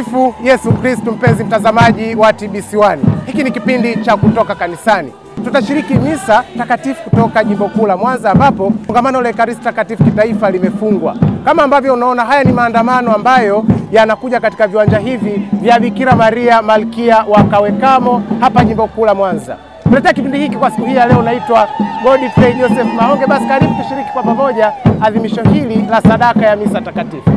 Tumsifu Yesu Kristo. Mpenzi mtazamaji wa TBC1, hiki ni kipindi cha kutoka kanisani. Tutashiriki misa takatifu kutoka Jimbo Kuu la Mwanza, ambapo kongamano la Ekaristi Takatifu kitaifa limefungwa. Kama ambavyo unaona, haya ni maandamano ambayo yanakuja katika viwanja hivi vya Bikira Maria Malkia wa Kawekamo hapa Jimbo Kuu la Mwanza. Tunaletea kipindi hiki kwa siku hii ya leo, naitwa Godfrey Joseph Maonge. Basi karibu tushiriki kwa pamoja adhimisho hili la sadaka ya misa takatifu.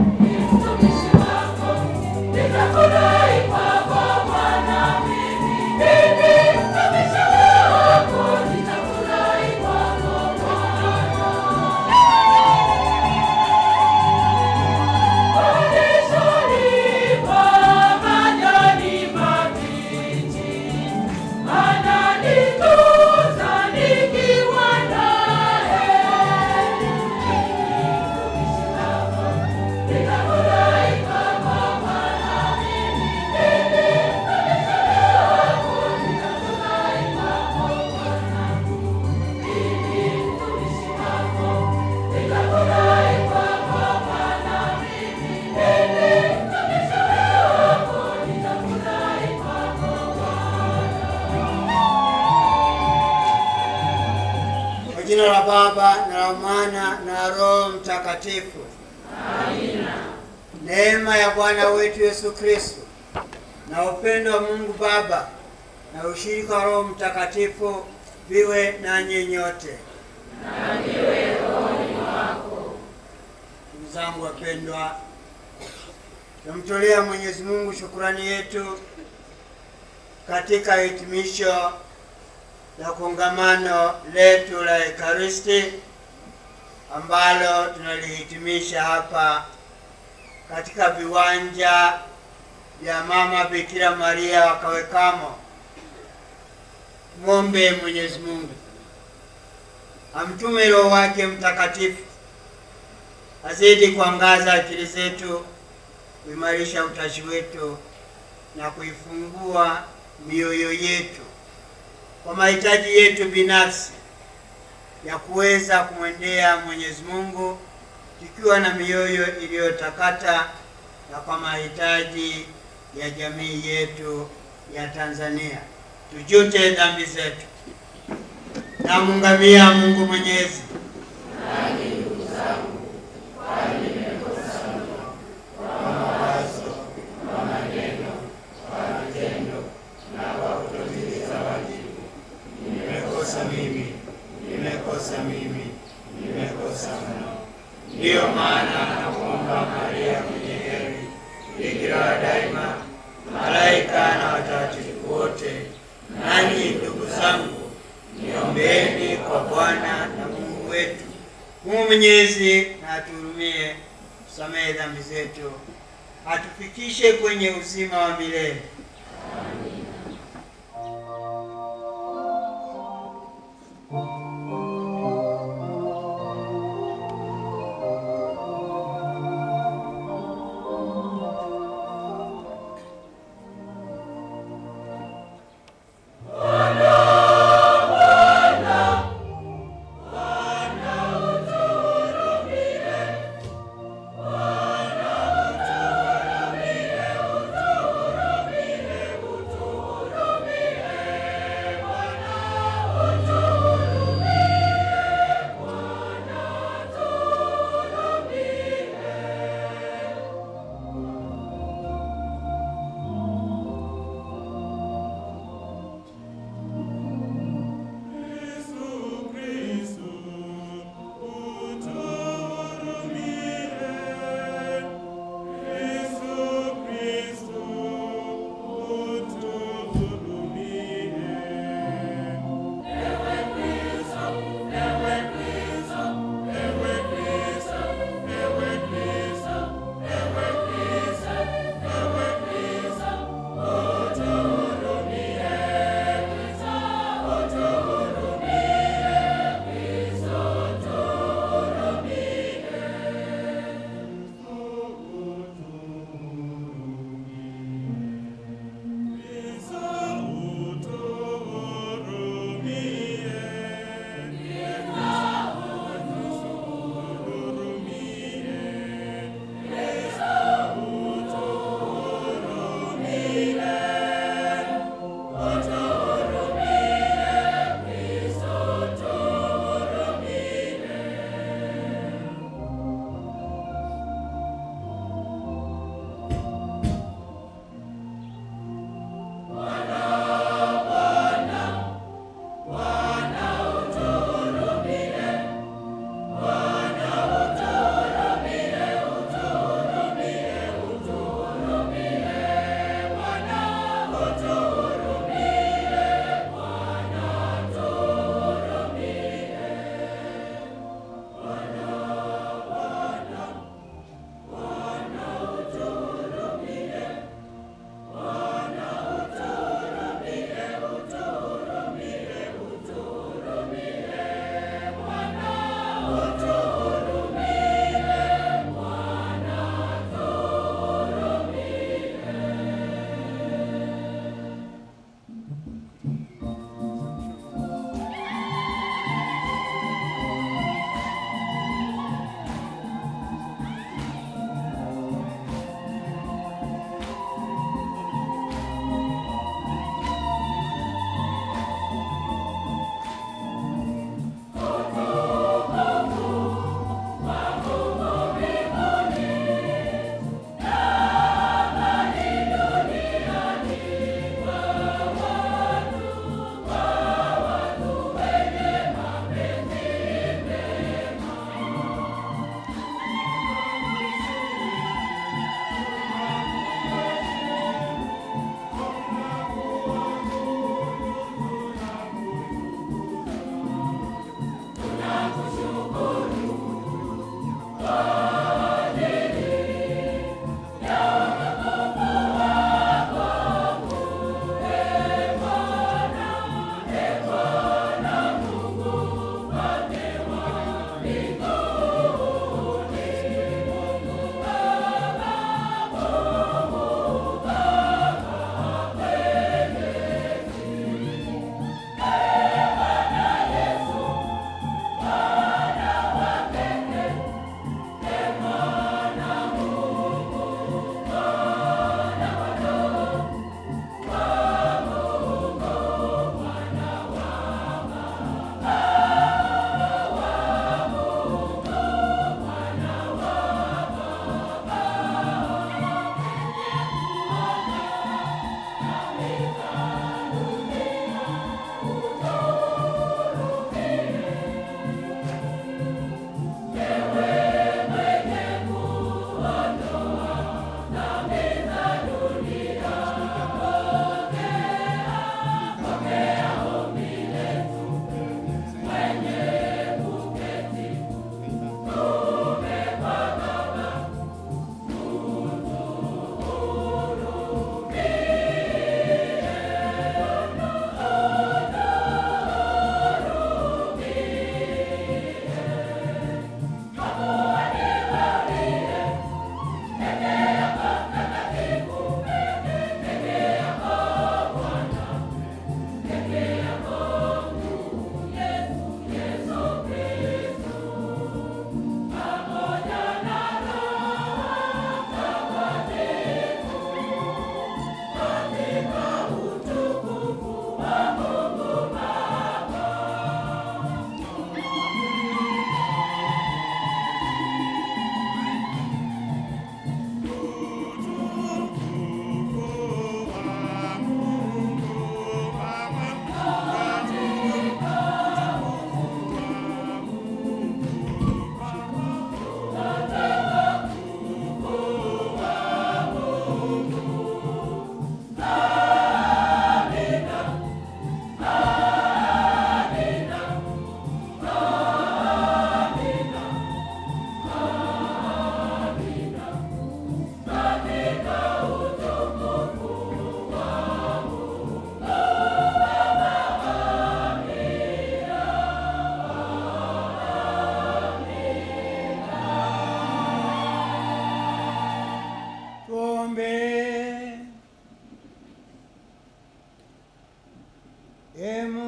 Jina la Baba na la Mwana na Roho Mtakatifu. Amina. Neema ya Bwana wetu Yesu Kristo na upendo wa Mungu Baba na ushirika wa Roho Mtakatifu viwe nanyi nyote. Na viwe rohoni mwako. Ndugu zangu wapendwa, tunamtolea Mwenyezi Mungu shukrani yetu katika hitimisho la kongamano letu la Ekaristi ambalo tunalihitimisha hapa katika viwanja vya Mama Bikira Maria wa Kawekamo. Muombe Mwenyezi Mungu amtume Roho wake Mtakatifu azidi kuangaza akili zetu, kuimarisha utashi wetu na kuifungua mioyo yetu kwa mahitaji yetu binafsi ya kuweza kumwendea Mwenyezi Mungu tukiwa na mioyo iliyotakata, na kwa mahitaji ya jamii yetu ya Tanzania. Tujute dhambi zetu na mungamia Mungu Mwenyezi. Ndiyo maana nakuomba Maria mwenye heri, Bikira wa daima, malaika na watakatifu wote, nanyi ndugu zangu, niombeeni kwa Bwana na Mungu wetu. Mungu Mwenyezi na atuhurumie, tusamehe dhambi zetu, atufikishe kwenye uzima wa milele.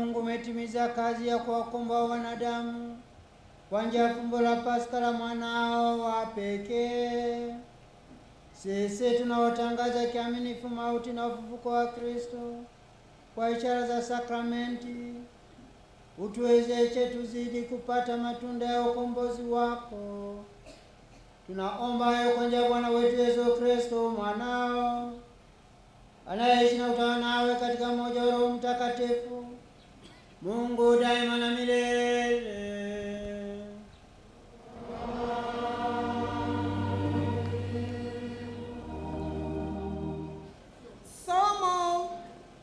Mungu umetimiza kazi ya kuwakomboa wanadamu kwa njia ya fumbo la Pasaka la mwanao wa pekee. Sisi tunaotangaza kiaminifu mauti na ufufuko wa Kristo kwa ishara za sakramenti, utuwezeshe tuzidi kupata matunda ya ukombozi wako. Tunaomba hayo kwa njia ya Bwana wetu Yesu Kristo mwanao, anayeishi na kutawala nawe katika umoja wa Roho Mtakatifu, Mungu daima na milele. Somo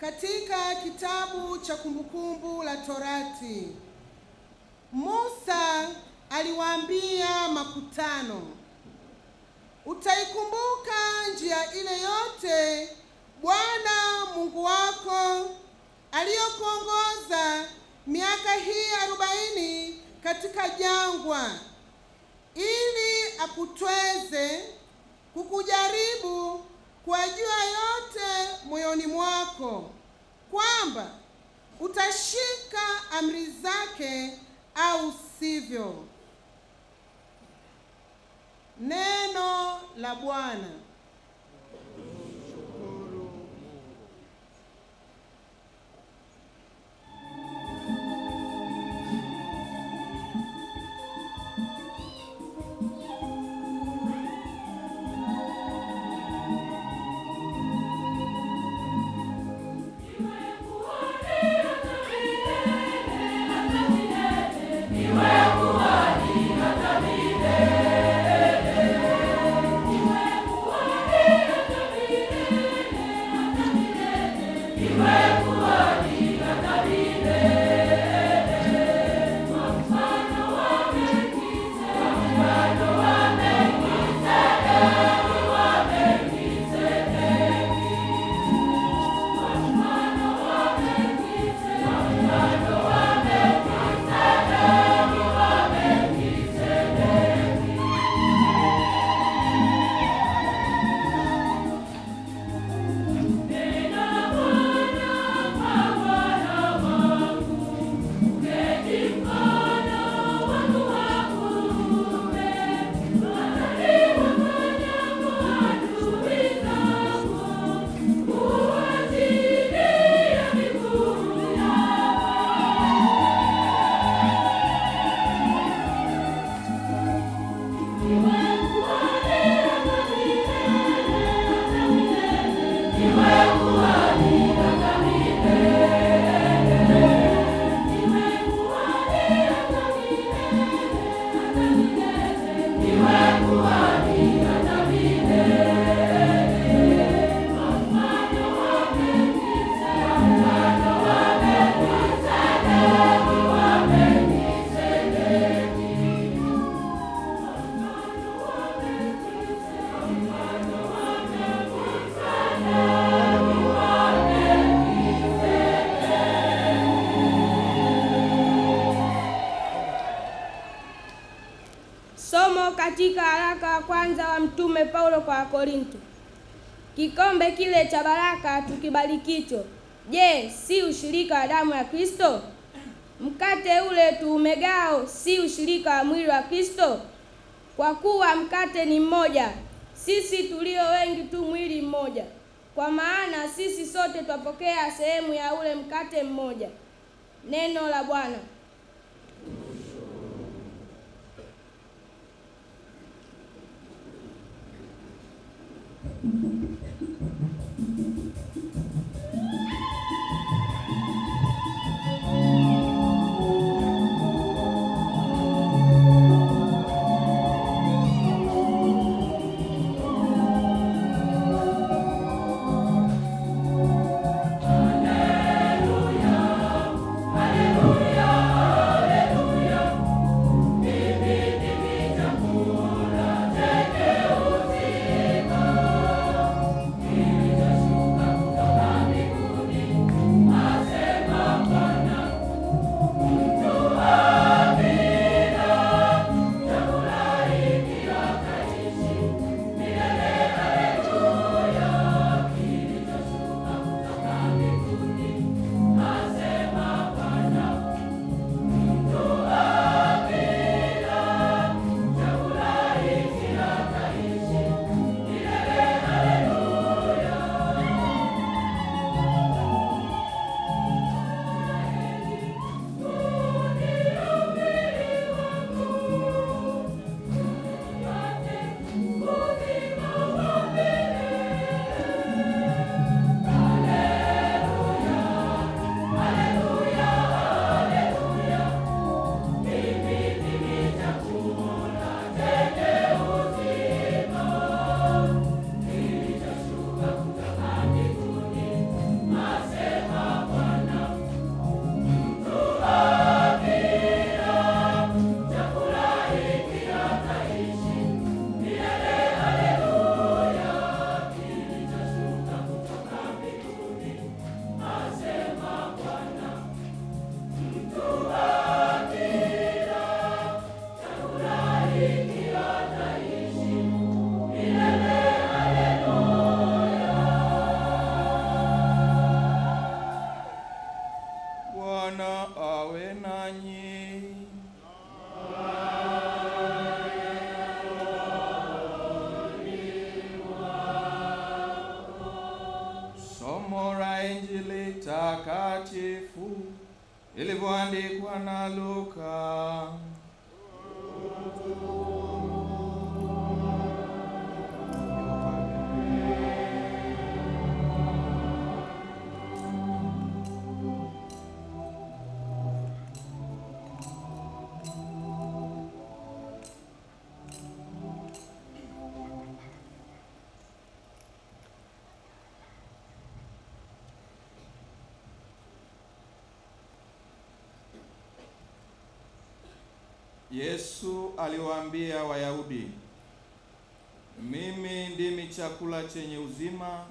katika kitabu cha Kumbukumbu la Torati. Musa aliwaambia makutano, utaikumbuka njia ile yote Bwana Mungu wako aliyokuongoza miaka hii 40 katika jangwa, ili akutweze kukujaribu kuwajua yote moyoni mwako, kwamba utashika amri zake au sivyo. Neno la Bwana. Katika waraka wa kwanza wa Mtume Paulo kwa Wakorinto. Kikombe kile cha baraka tukibarikicho, je, si ushirika wa damu ya Kristo? Mkate ule tuumegao, si ushirika wa mwili wa Kristo? Kwa kuwa mkate ni mmoja, sisi tulio wengi tu mwili mmoja. Kwa maana sisi sote twapokea sehemu ya ule mkate mmoja. Neno la Bwana. Hallelujah, hallelujah. Bwana awe nanyi. Somo la Injili takatifu ilivyoandikwa na Luka. Yesu aliwaambia Wayahudi, mimi ndimi chakula chenye uzima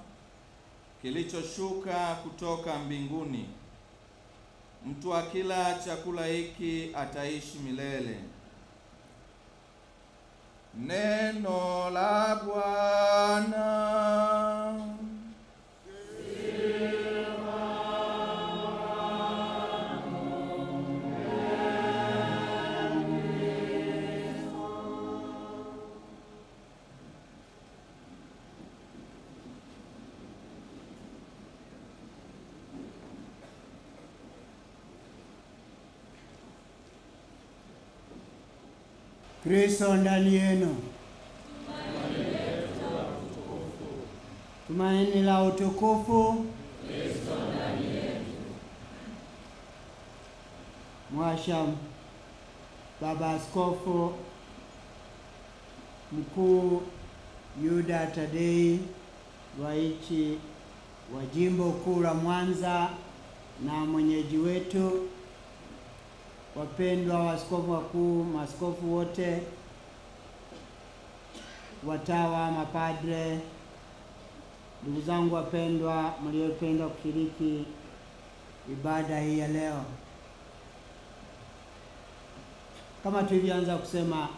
kilichoshuka kutoka mbinguni. Mtu akila chakula hiki ataishi milele. Neno la Bwana. Kristo ndani yenu. Tumaini la utukufu. Kristo ndani yetu. Mwasha Baba Askofu Mkuu Yuda Tadei Waichi wa Jimbo Kuu la Mwanza na mwenyeji wetu, wapendwa waaskofu wakuu, maaskofu wote, watawa, mapadre, ndugu zangu wapendwa mliopenda kushiriki ibada hii ya leo. Kama tulivyoanza kusema,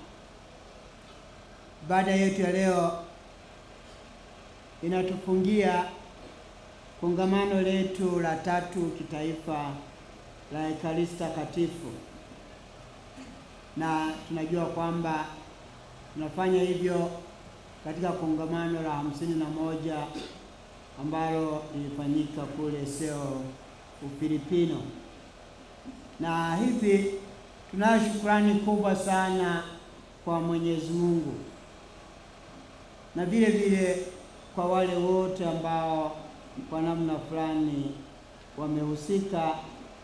ibada yetu ya leo inatufungia kongamano letu la 3 kitaifa la Ekaristi Takatifu, na tunajua kwamba tunafanya hivyo katika kongamano la 51 ambalo lilifanyika kule Seo, Ufilipino. Na hivi tunayo shukrani kubwa sana kwa Mwenyezi Mungu, na vile vile kwa wale wote ambao kwa namna fulani wamehusika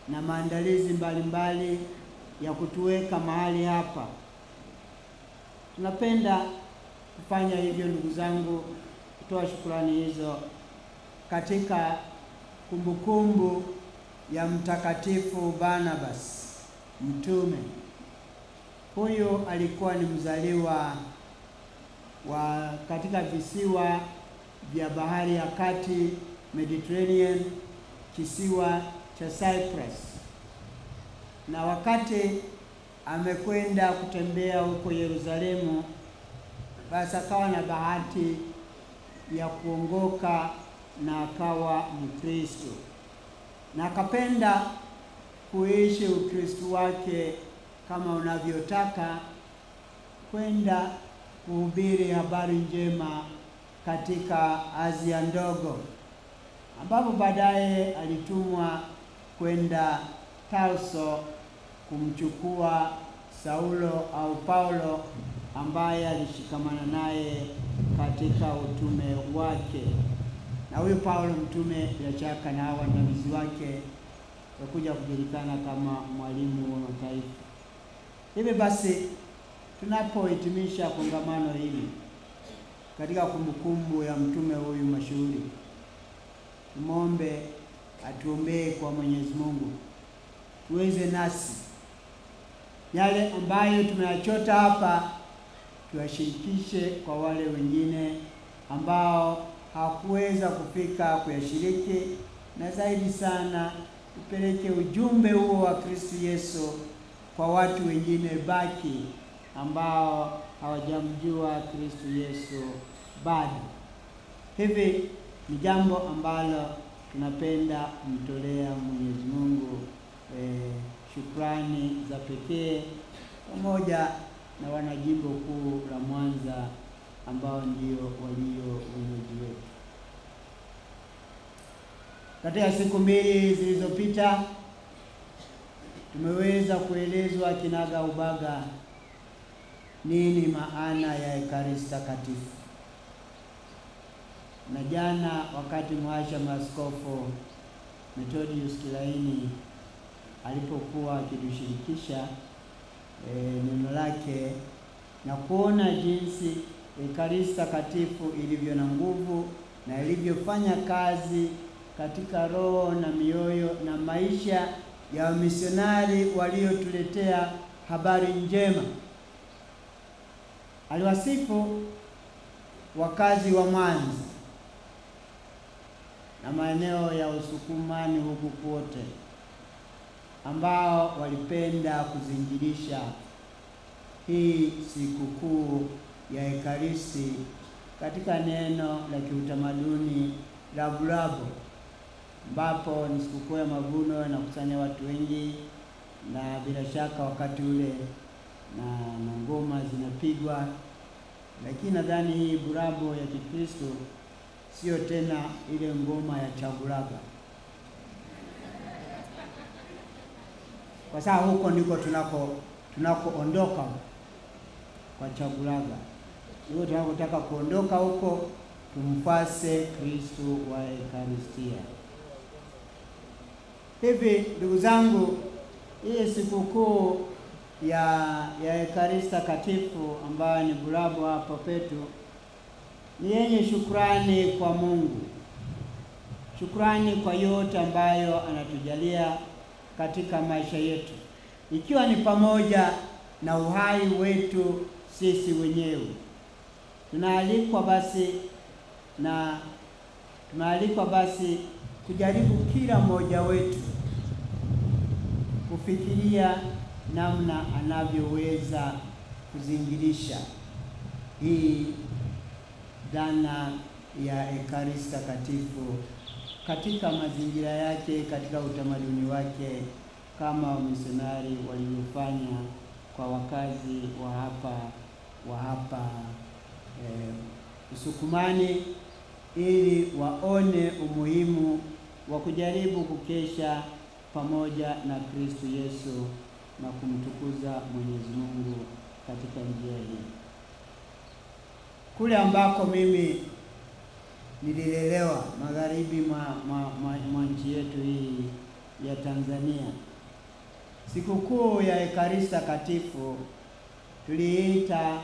na maandalizi mbalimbali ya kutuweka mahali hapa. Tunapenda kufanya hivyo, ndugu zangu, kutoa shukrani hizo katika kumbukumbu ya Mtakatifu Barnabas mtume. Huyu alikuwa ni mzaliwa wa katika visiwa vya bahari ya kati, Mediterranean, kisiwa cha Cyprus. Na wakati amekwenda kutembea huko Yerusalemu, basi akawa na bahati ya kuongoka na akawa Mkristo, na akapenda kuishi Ukristo wake kama unavyotaka, kwenda kuhubiri habari njema katika Asia ndogo, ambapo baadaye alitumwa kwenda Tarso kumchukua Saulo au Paulo ambaye alishikamana naye katika utume wake. Na huyu Paulo mtume bila shaka na waandamizi wake wakuja kujulikana kama mwalimu wa mataifa. Hivi basi tunapohitimisha kongamano hili katika kumbukumbu ya mtume huyu mashuhuri, tumombe atuombee kwa Mwenyezi Mungu tuweze nasi yale ambayo tumeyachota hapa tuwashirikishe kwa wale wengine ambao hawakuweza kufika kuyashiriki, na zaidi sana tupeleke ujumbe huo wa Kristo Yesu kwa watu wengine baki ambao hawajamjua Kristo Yesu bado. Hivi ni jambo ambalo tunapenda kumtolea Mwenyezi Mungu shukrani za pekee pamoja na wanajimbo kuu la Mwanza ambao ndio walio wenyeji wetu. Katika siku mbili zilizopita tumeweza kuelezwa kinaga ubaga nini maana ya Ekaristi Takatifu. Na jana wakati Mhashamu Askofu Methodius Kilaini alipokuwa akitushirikisha neno lake na kuona jinsi Ekaristi Takatifu ilivyo na nguvu na ilivyofanya kazi katika roho na mioyo na maisha ya wamisionari waliotuletea habari njema, aliwasifu wakazi wa Mwanza na maeneo ya Usukumani huku kote ambao walipenda kuzingirisha hii sikukuu ya Ekaristi katika neno la kiutamaduni la Bulabo, ambapo ni sikukuu ya mavuno na kusanya watu wengi, na bila shaka wakati ule na ngoma zinapigwa. Lakini nadhani hii Bulabo ya Kikristo sio tena ile ngoma ya Chagulaga, kwa sababu huko ndiko tunakoondoka kwa Chagulaga. Hiyo tunakotaka kuondoka huko, tumfuase Kristo wa Ekaristia. Hivi ndugu zangu, hii sikukuu ya Ekaristi Takatifu ambayo ni Bulabo hapa petu ni yenye shukrani kwa Mungu. Shukrani kwa yote ambayo anatujalia katika maisha yetu, ikiwa ni pamoja na uhai wetu sisi wenyewe. Tunaalikwa basi kujaribu kila mmoja wetu kufikiria namna anavyoweza kuzingirisha hii dhana ya Ekaristi Takatifu katika mazingira yake, katika utamaduni wake, kama wamisionari walivyofanya kwa wakazi wa hapa Usukumani, ili waone umuhimu wa kujaribu kukesha pamoja na Kristo Yesu na kumtukuza Mwenyezi Mungu katika njia hii. Kule ambako mimi nililelewa magharibi mwa nchi yetu hii ya Tanzania, sikukuu ya Ekaristi Takatifu tuliita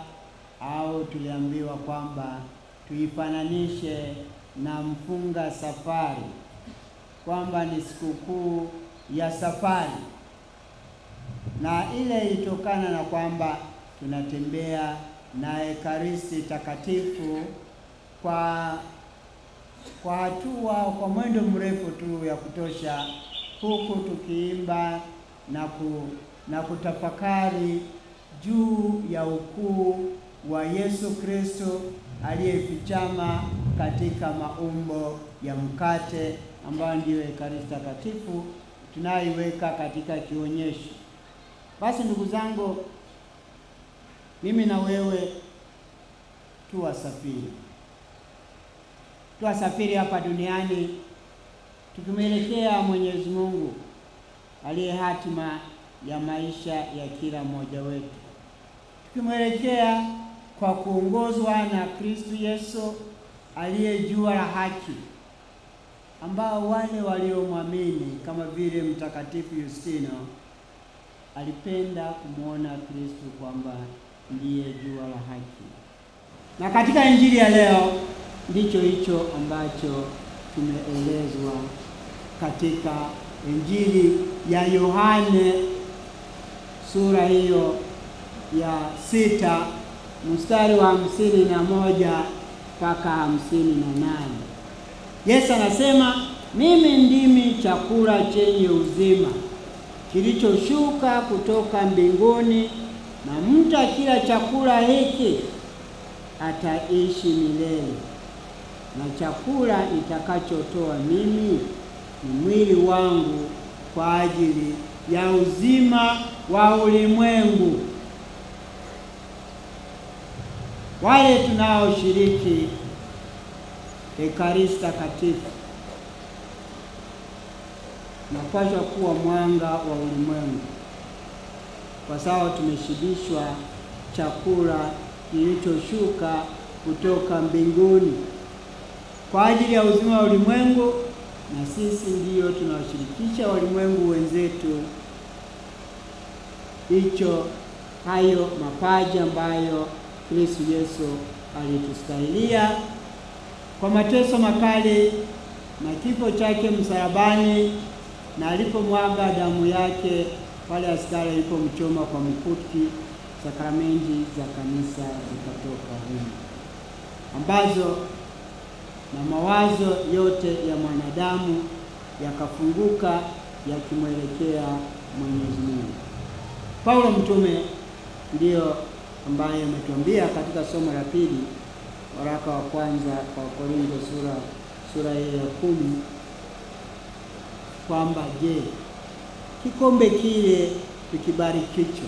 au tuliambiwa kwamba tuifananishe na mfunga safari, kwamba ni sikukuu ya safari, na ile ilitokana na kwamba tunatembea na Ekaristi Takatifu kwa hatua, kwa mwendo mrefu tu ya kutosha, huku tukiimba na kutafakari juu ya ukuu wa Yesu Kristo aliyefichama katika maumbo ya mkate ambayo ndiyo Ekaristi Takatifu tunaiweka katika kionyesho. Basi ndugu zangu, mimi na wewe tuwasafiri hapa duniani tukimwelekea Mwenyezi Mungu aliye hatima ya maisha ya kila mmoja wetu, tukimwelekea kwa kuongozwa na Kristo Yesu aliye jua la haki, ambao wale waliomwamini kama vile Mtakatifu Yustino alipenda kumwona Kristo kwamba ndiye jua la haki. Na katika Injili ya leo ndicho hicho ambacho tumeelezwa katika Injili ya Yohane sura hiyo ya 6 mstari wa 51 mpaka 58. Yesu anasema, mimi ndimi chakula chenye uzima kilichoshuka kutoka mbinguni, na mtu akila chakula hiki ataishi milele, na chakula nitakachotoa mimi ni mwili wangu kwa ajili ya uzima wa ulimwengu. Wale tunaoshiriki Ekaristi Takatifu tunapaswa kuwa mwanga wa ulimwengu, kwa sababu tumeshibishwa chakula kilichoshuka kutoka mbinguni kwa ajili ya uzima wa ulimwengu, na sisi ndiyo tunawashirikisha walimwengu wenzetu hayo mapaji ambayo Kristo Yesu alitustahilia kwa mateso makali na kifo chake msalabani, na alipomwaga damu yake pale askari alipomchoma kwa mkuki, sakramenti za kanisa zikatoka humo, ambazo na mawazo yote ya mwanadamu yakafunguka yakimwelekea Mwenyezi Mungu. Paulo mtume ndiyo ambaye ametuambia katika somo la pili, waraka wa kwanza kwa Korintho sura ya 10, kwamba je, kikombe kile tukibarikicho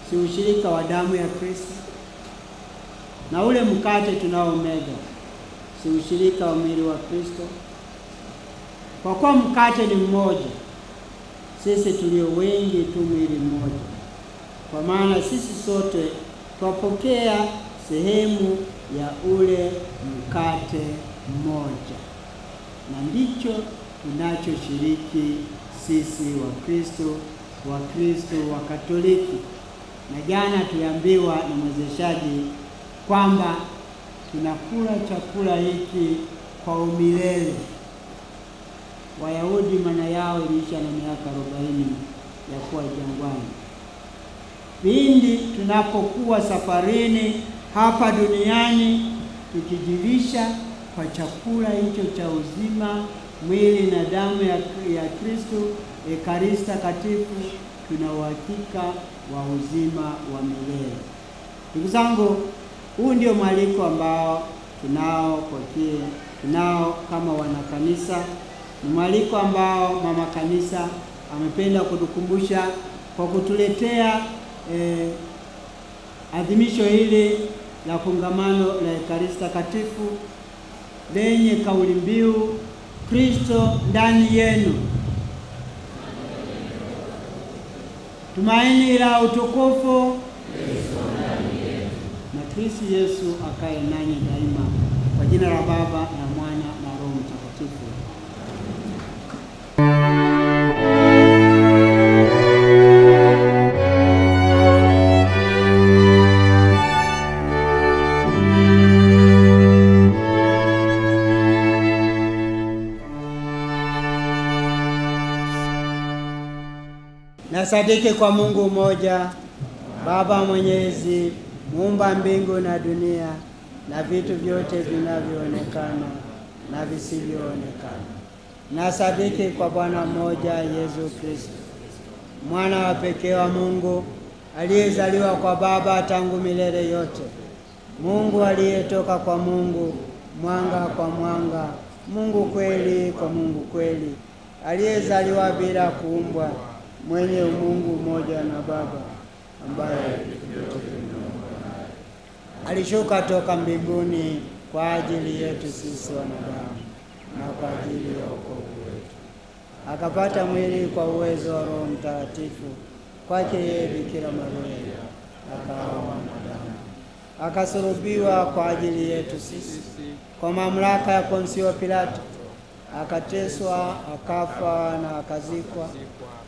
si ushirika wa damu ya Kristo? Na ule mkate tunaomega si ushirika wa mwili wa Kristo? Kwa kuwa mkate ni mmoja, sisi tulio wengi tu mwili mmoja, kwa maana sisi sote twapokea sehemu ya ule mkate mmoja, na ndicho tunachoshiriki sisi Wakristo wa Katoliki. Na jana tuliambiwa na mwezeshaji kwamba tunakula chakula hiki kwa umilele. Wayahudi maana yao iliisha na miaka 40 ya kuwa jangwani. Pindi tunapokuwa safarini hapa duniani, tukijilisha kwa chakula hicho cha uzima, mwili na damu ya Kristo, Ekaristi Takatifu, tuna uhakika wa uzima wa milele. Ndugu zangu, huu ndio mwaliko ambao tunao kama wanakanisa. Ni mwaliko ambao mama kanisa amependa kutukumbusha kwa kutuletea adhimisho hili la kongamano la Ekaristi Takatifu lenye kauli mbiu Kristo ndani yenu, tumaini la utukufu, na Kristo Yesu akae nanyi daima. Kwa jina la Baba na Mwana na Roho Mtakatifu. Nasadiki kwa Mungu mmoja, Baba Mwenyezi, muumba mbingu na dunia na vitu vyote vinavyoonekana na visivyoonekana. Nasadiki kwa Bwana mmoja, Yesu Kristo, mwana wa pekee wa Mungu, aliyezaliwa kwa Baba tangu milele yote, Mungu aliyetoka kwa Mungu, mwanga kwa mwanga, Mungu kweli kwa Mungu kweli, aliyezaliwa bila kuumbwa, mwenye umungu mmoja na Baba, ambaye alishuka toka mbinguni kwa ajili yetu sisi wanadamu na kwa ajili ya wokovu wetu, akapata mwili kwa uwezo wa Roho Mtakatifu, kwake yeye Bikira Maria akawa mwanadamu, akasulubiwa kwa ajili yetu sisi kwa mamlaka ya Ponsio Pilato, akateswa, akafa na akazikwa.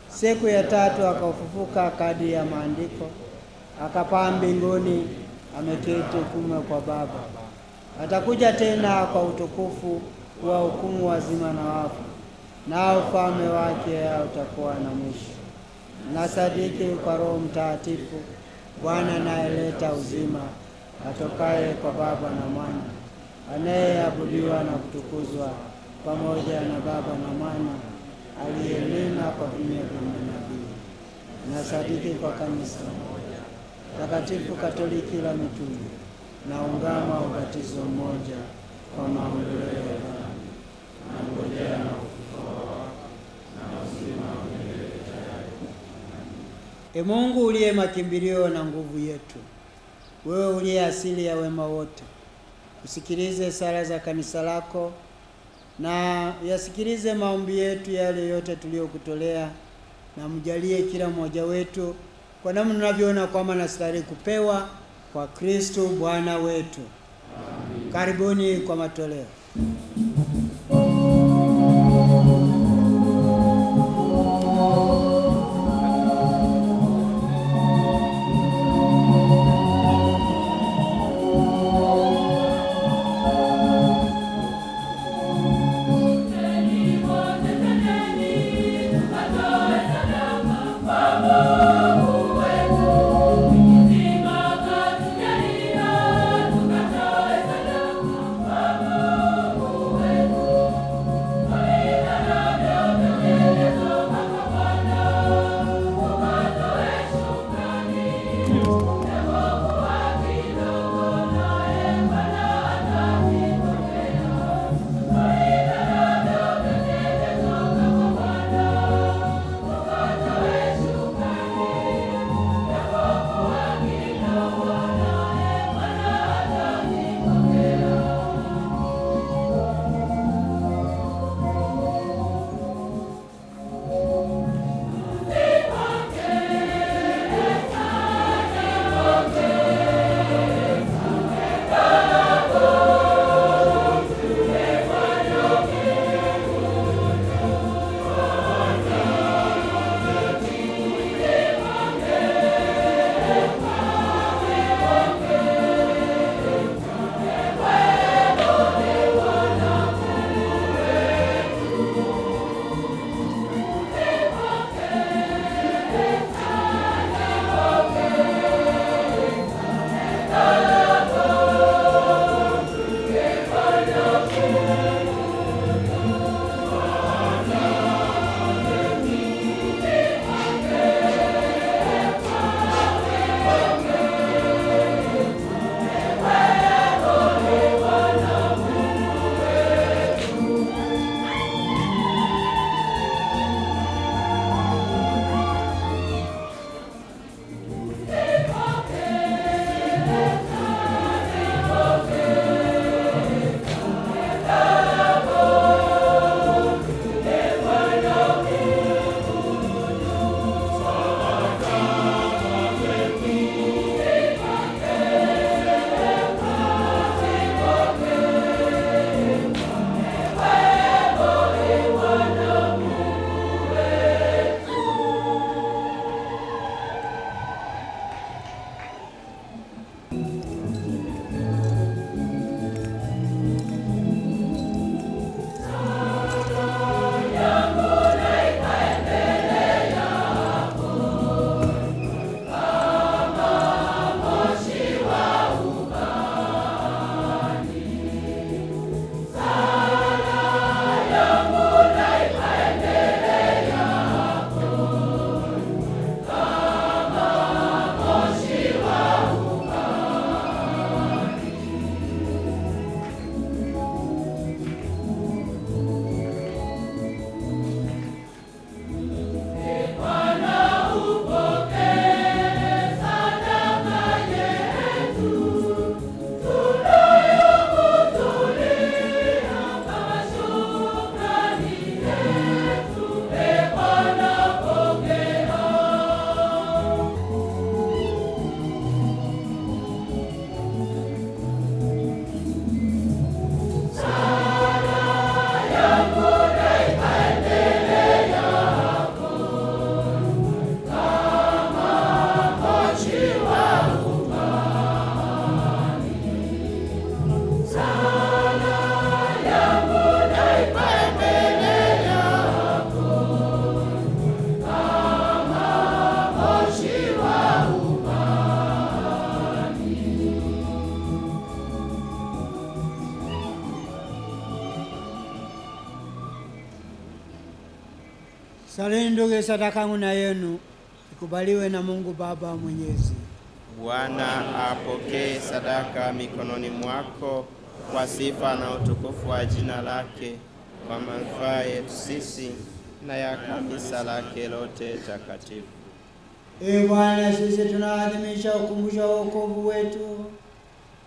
Siku ya tatu akafufuka kadri ya maandiko, akapaa mbinguni, ameketi kuume kwa Baba. Atakuja tena kwa utukufu wa hukumu wazima na wafu, na ufalme wake utakuwa na mwisho. Nasadiki kwa Roho Mtakatifu, Bwana anayeleta uzima, atokaye kwa Baba na Mwana, anayeabudiwa na kutukuzwa pamoja na Baba na Mwana, aliyenena kwa vinywa vya manabii. Nasadiki kwa kanisa moja takatifu Katoliki la mitume, na ungamo wa ubatizo mmoja kwa maondoleo ya dhambi, na ngojea na ufufuo na uzima. E Mungu uliye makimbilio na nguvu yetu, wewe uliye asili ya wema wote, usikilize sala za kanisa lako na yasikilize maombi yetu yale yote tuliyokutolea, na mjalie kila mmoja wetu kwa namna tunavyoona kwamba anastahili kupewa kwa Kristo Bwana wetu. Amen. Karibuni kwa matoleo. Saleni ndugu, sadaka yangu na yenu ikubaliwe na Mungu Baba Mwenyezi. Bwana apokee sadaka mikononi mwako kwa sifa na utukufu wa jina lake, kwa manufaa yetu sisi na ya kanisa lake lote takatifu. Ee Bwana, sisi tunaadhimisha ukumbusho wa wokovu wetu.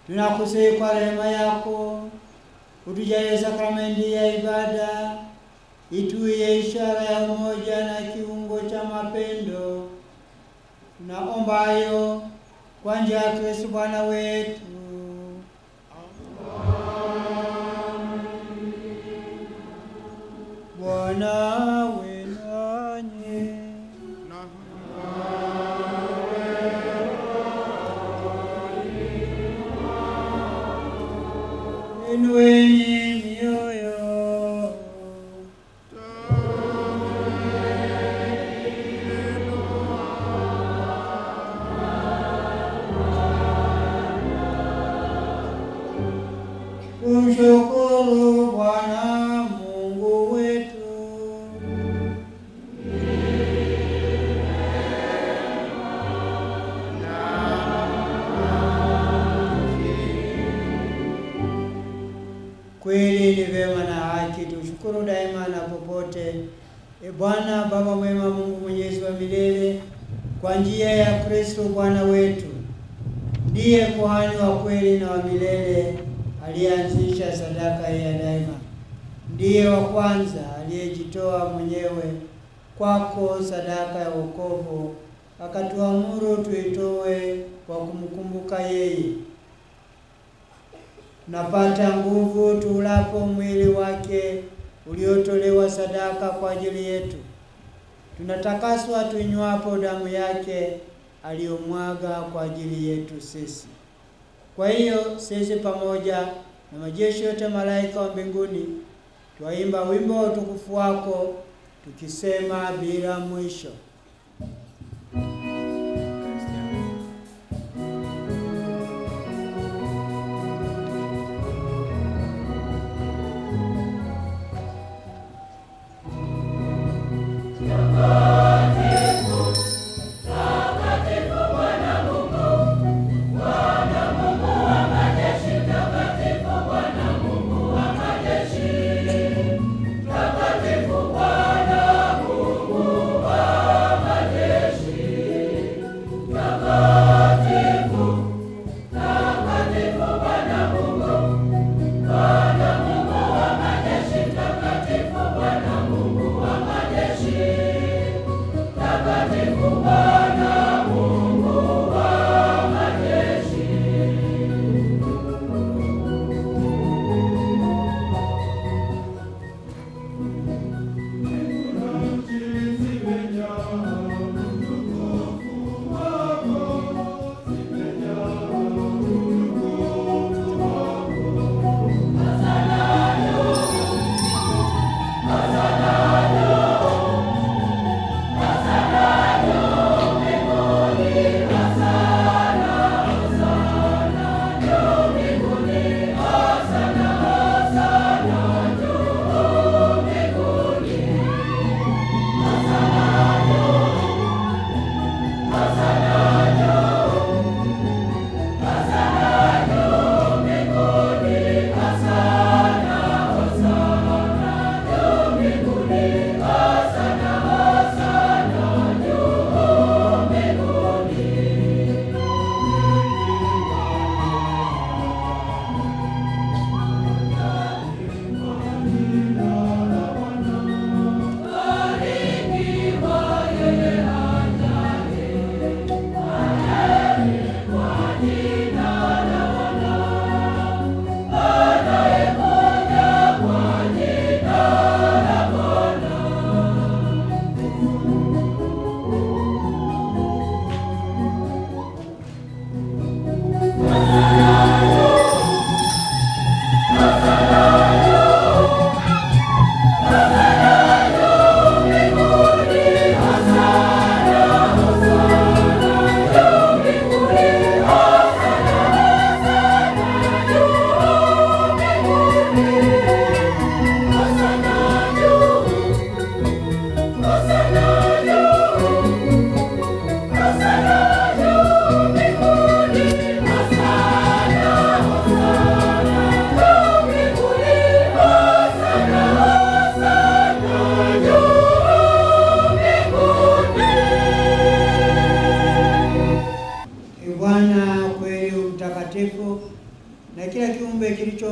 Tunakusihi kwa rehema yako utujalie sakramenti ya ibada, ituie ishara ya umoja na kiungo cha mapendo. Tunaomba hayo kwa njia ya Kristo Bwana wetu. Bwana awe nanyi. Inueni mioyo. Tumshukuru Bwana Mungu wetu. Kweli ni vema na haki tushukuru daima na popote. E Bwana Baba mwema, Mungu mwenyezi wa milele, kwa njia ya Kristo Bwana wetu, ndiye kuhani wa kweli na wa milele, aliyeanzisha sadaka ya daima. Ndiye wa kwanza aliyejitoa mwenyewe kwako sadaka ya wokovu, akatuamuru tuitoe kwa kumkumbuka yeye. Napata nguvu tuulapo mwili wake uliotolewa sadaka kwa ajili yetu. Tunatakaswa tuinywapo damu yake aliyomwaga kwa ajili yetu sisi. Kwa hiyo sisi pamoja na majeshi yote malaika wa mbinguni twaimba wimbo wa utukufu wako tukisema bila mwisho.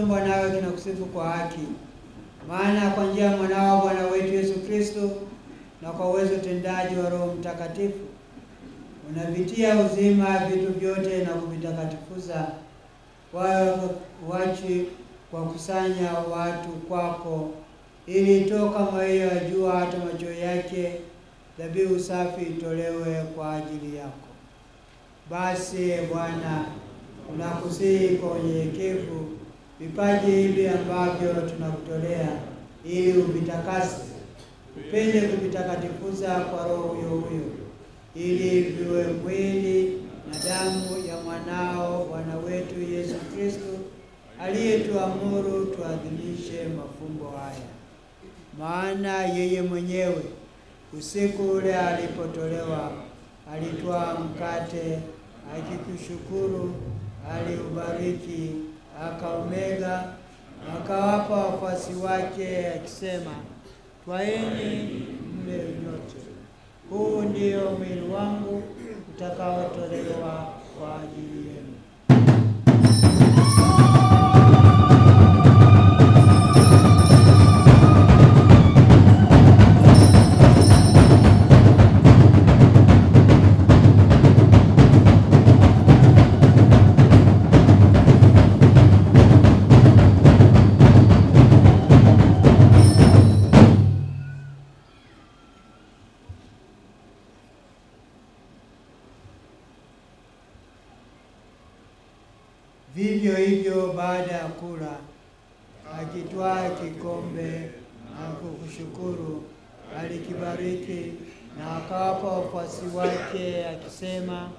kitumbo nawe kinakusifu kwa haki. Maana kwa njia ya mwanao Bwana wetu Yesu Kristo na kwa uwezo utendaji wa Roho Mtakatifu unavitia uzima vitu vyote na kuvitakatifuza wachi kwa kusanya watu kwako, ili toka mawio ya jua hata macho yake dhabihu safi itolewe kwa ajili yako. Basi Bwana, tunakusihi kwa unyenyekevu vipaji hivi ambavyo tunakutolea, ili uvitakase, upende kuvitakatifuza kwa Roho huyo huyo, ili viwe mwili na damu ya mwanao Bwana wetu Yesu Kristo, aliyetuamuru tuadhimishe mafumbo haya. Maana yeye mwenyewe usiku ule alipotolewa, alitwaa mkate, akikushukuru, aliubariki, akaumega, akawapa wafuasi wake akisema, twaeni mle nyote, huu ndio mwili wangu utakaotolewa kwa ajili yenu. Vivyo hivyo baada ya kula, akitwaa kikombe na kukushukuru, alikibariki na akawapa wafuasi wake akisema,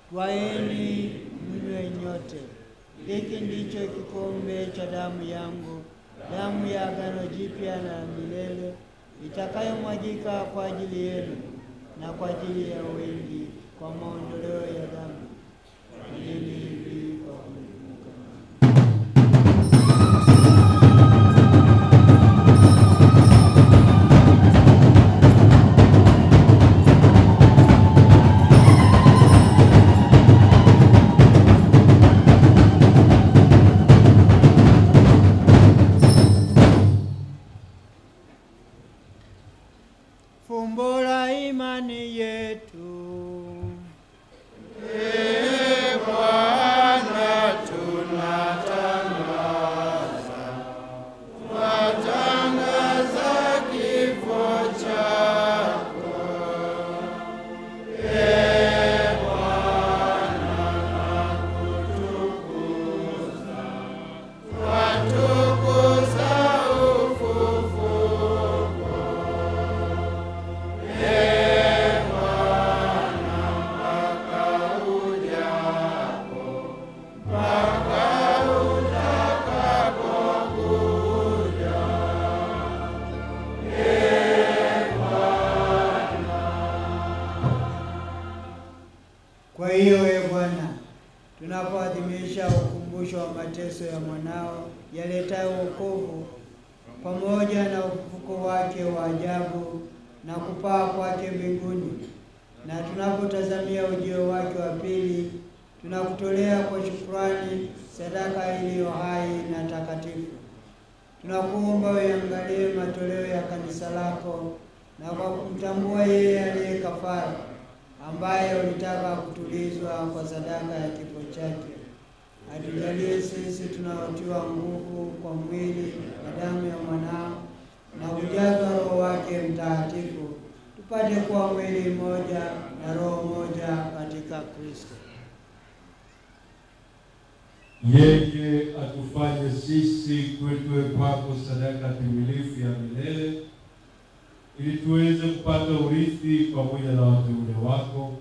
twaeni mnywe nyote, hiki ndicho kikombe cha damu yangu, damu ya agano jipya na milele, itakayomwagika kwa ajili yenu na kwa ajili ya wengi kwa maondoleo ya dhambi. Fanyeni hivi kwa kumkumbuka. Fumbo la imani yetu. Bwana, tunatangaza, twatangaza kifo chako. Bwana, nakutukuza, twatukuza ufufuko. Kwa hiyo Bwana, tunapoadhimisha ukumbusho wa mateso ya mwanao yaletayo wokovu, pamoja na ufufuko wake wa ajabu na kupaa kwake mbinguni, na tunapotazamia ujio wake wa pili, tunakutolea kwa shukrani sadaka iliyo hai na takatifu. Tunakuomba uangalie matoleo ya kanisa lako, na kwa kumtambua yeye aliye kafara, ambaye ulitaka kutulizwa kwa sadaka ya kifo chake, atujalie sisi tunaotiwa nguvu kwa mwili na damu ya mwanao na kujazwa Roho wake Mtakatifu, tupate kuwa mwili mmoja na roho moja katika Kristo. Yeye atufanye sisi kuitwe kwako sadaka timilifu ya milele, ili tuweze kupata urithi pamoja na wateule wako,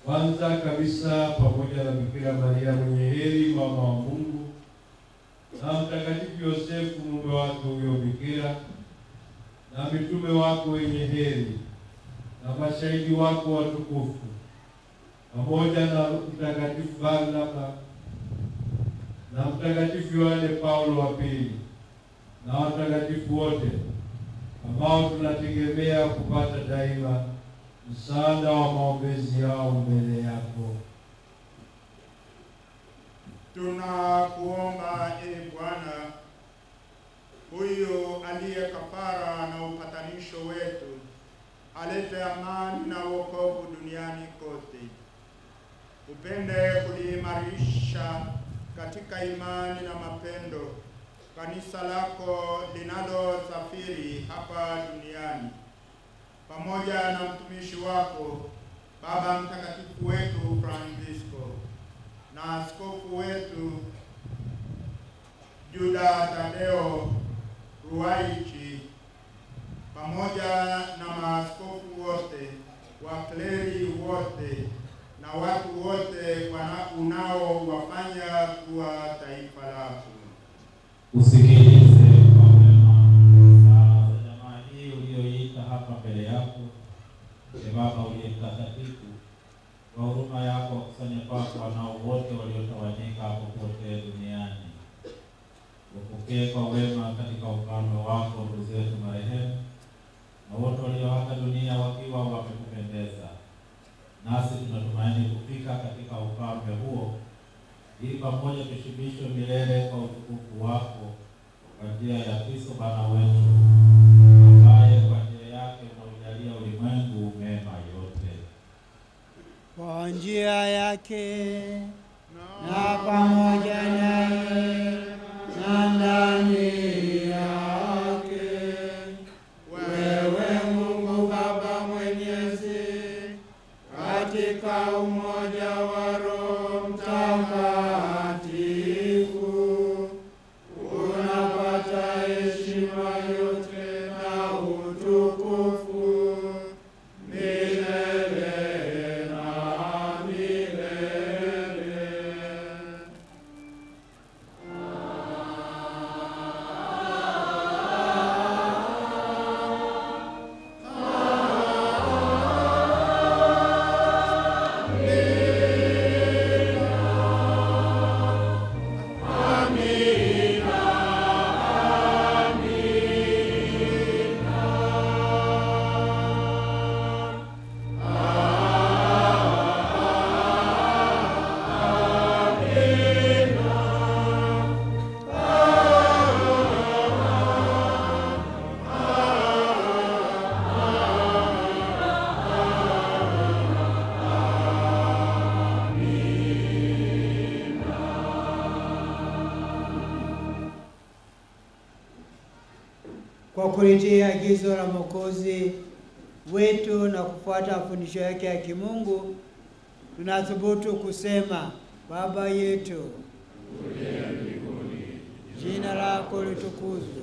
kwanza kabisa pamoja na Bikira Maria mwenye heri, mama wa Mungu, na Mtakatifu Yosefu mume wake huyo Bikira, na mitume wako wenye heri, na mashahidi wako watukufu, pamoja na Mtakatifu Barnaba na Mtakatifu Yohane Paulo wa pili, na watakatifu wote ambao tunategemea kupata daima msaada wa maombezi yao mbele yako. Tunakuomba Bwana, huyu aliye kafara na upatanisho wetu, alete amani na wokovu duniani kote. Upende kuliimarisha katika imani na mapendo kanisa lako linalosafiri hapa duniani, pamoja na mtumishi wako Baba Mtakatifu wetu Francisco na askofu wetu Juda Tadeo Ruwaichi, pamoja na maaskofu wote, wakleri wote na watu wote unaowafanya kuwa taifa lako. Usikilize kwa wema sala za jamaa hii uliyoita hapa mbele yako. Baba uliye mtakatifu, kwa huruma yako wakusanye kwako wanao wote waliotawanyika popote duniani. Upokee kwa wema katika ufalme wako ndugu zetu marehemu na wote walioaga dunia wakiwa wamekupendeza. Nasi tunatumaini kufika katika ufalme huo, ili pamoja tushibishwe milele kwa utukufu wako, kwa njia ya Kristo Bwana wetu, ambaye kwa njia yake unaujalia ulimwengu mema yote. Kwa njia yake na pamoja naye na ndani yake, wewe Mungu Baba Mwenyezi, katika umoja wa Roho Mtakatifu, unapata heshima yote na utukufu milele na milele. Kwa kulitii agizo la Mwokozi wetu na kufuata mafundisho yake ya kimungu, tunathubutu kusema: Baba yetu uliye mbinguni, jina lako litukuzwe,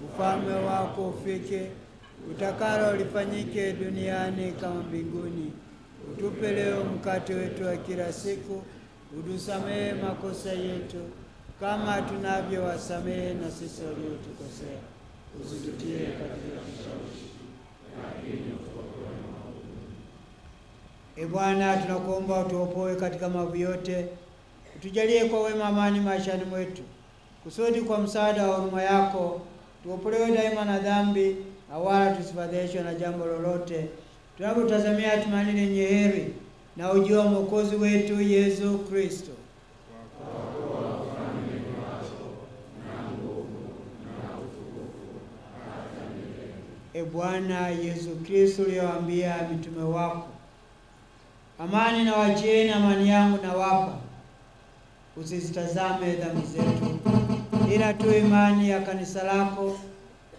ufalme wako ufike, utakalo lifanyike duniani kama mbinguni. Utupe leo mkate wetu wa kila siku, utusamehe makosa yetu kama tunavyowasamehe na sisi waliotukosea, usitutie katika kishawishi, lakini utuokoe maovu. Bwana, tunakuomba utuopoe katika maovu yote, utujalie kwa wema amani maishani mwetu, kusudi kwa msaada wa huruma yako tuopolewe daima na dhambi, na wala tusifadhaishwe na jambo lolote, tunapotazamia tumaini lenye heri na ujio wa Mwokozi wetu Yesu Kristo. Bwana Yesu Kristo, uliyowaambia mitume wako, amani na wachieni, amani yangu na wapa, usizitazame dhambi zetu, ila tu imani ya kanisa lako.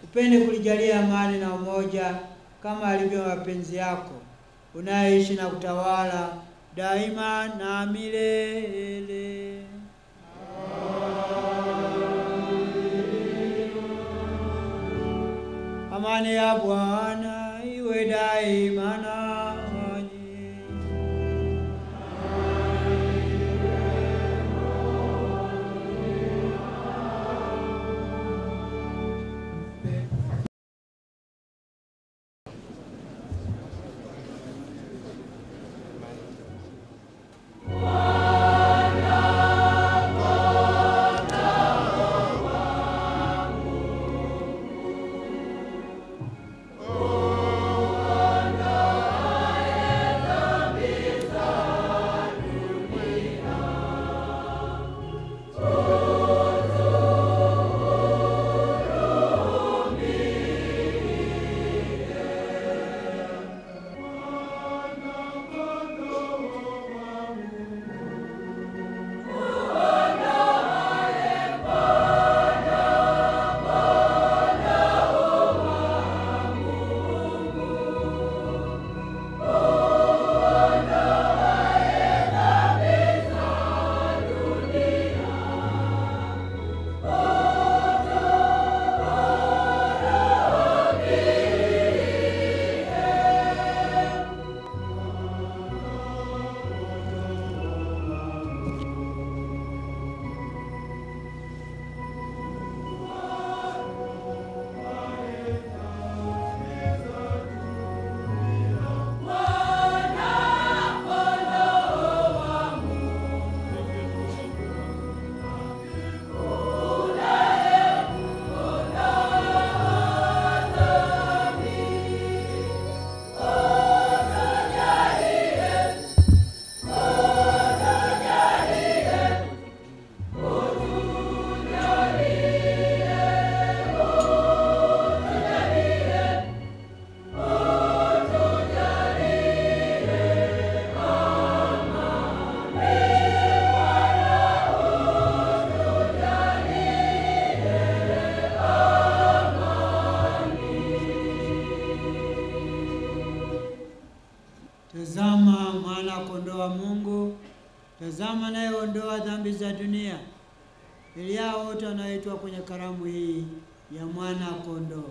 Upende kulijalia amani na umoja kama alivyo mapenzi yako, unaishi na kutawala daima na milele. Amani ya Bwana iwe daima nanyi. Oh Tazama mwana kondoo wa Mungu, tazama anayeondoa dhambi za dunia. Ili hao wote wanaoitwa kwenye karamu hii ya mwana kondoo.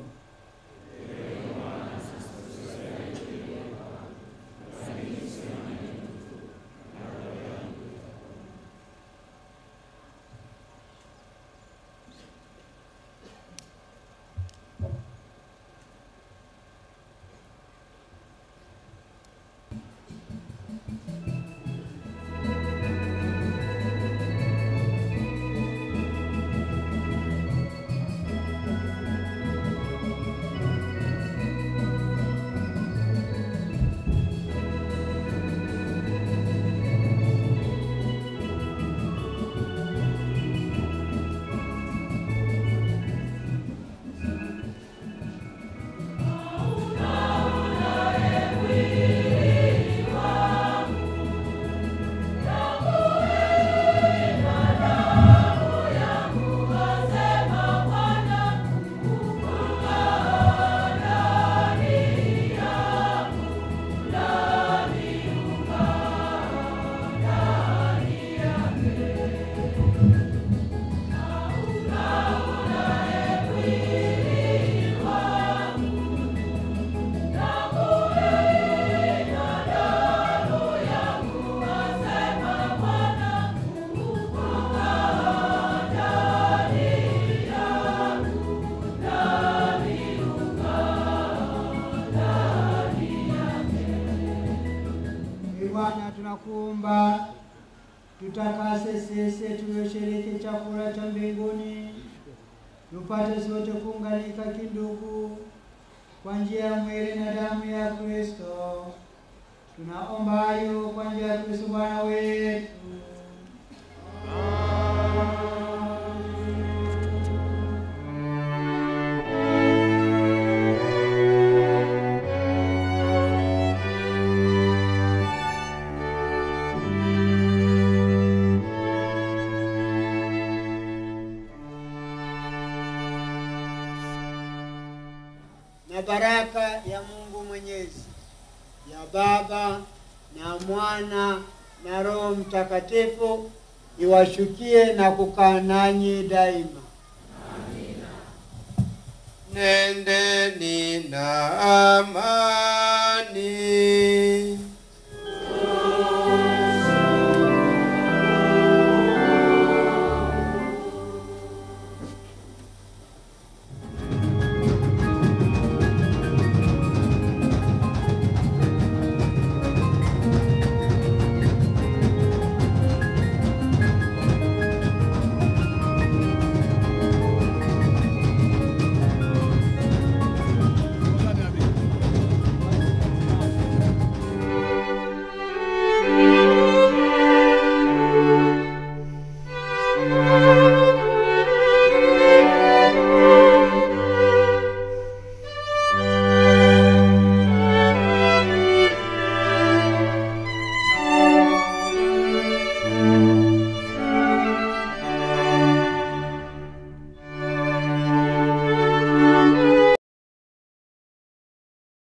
Bwana, tunakuomba tutakase sisi tulioshiriki chakula cha mbinguni, tupate sote kuunganika kindugu kwa njia ya mwili na damu ya Kristo. Tunaomba hayo kwa njia ya Kristo Bwana wetu. Na baraka ya Mungu Mwenyezi, ya Baba na Mwana na Roho Mtakatifu iwashukie na kukaa nanyi daima. Amina. Nendeni na amani.